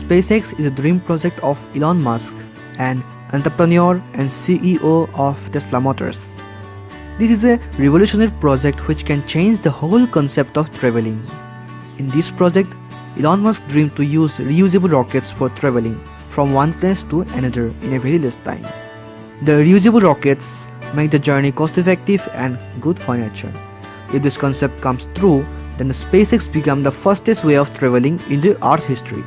SpaceX is a dream project of Elon Musk, an entrepreneur and CEO of Tesla Motors. This is a revolutionary project which can change the whole concept of traveling. In this project, Elon Musk dreamed to use reusable rockets for traveling from one place to another in a very less time. The reusable rockets make the journey cost-effective and good for nature. If this concept comes true, then the SpaceX become the fastest way of traveling in the Earth history.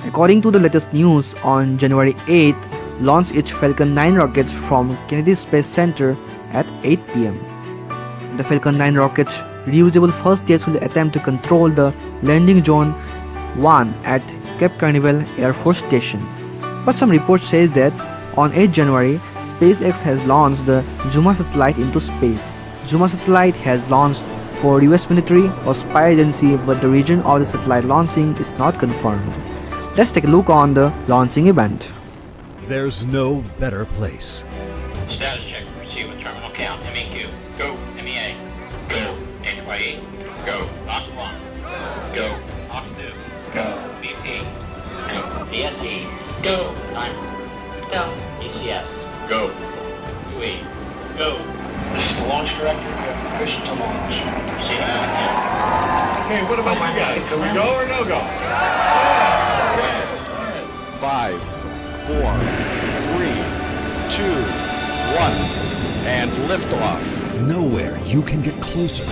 According to the latest news, on January 8th, launched its Falcon 9 rockets from Kennedy Space Center at 8 p.m. The Falcon 9 rocket's reusable first stage will attempt to control the landing zone 1 at Cape Canaveral Air Force Station. But some reports say that on 8 January, SpaceX has launched the Zuma satellite into space. Zuma satellite has launched for US military or spy agency, but the region of the satellite launching is not confirmed. Let's take a look on the launching event. There's no better place. Status check. Receive with terminal count. MEQ. Go. MEA. Go. HYE. Go. Ox 1. Go. Ox 2. Go. BP. Go. DSE. Go. Timer. Go. ECS. Go. UE. Go. This is the launch director. Permission to launch. Proceeding to the Okay, what about you guys? So we go or no go? Okay. 5, 4, 3, 2, 1, and liftoff. Nowhere you can get closer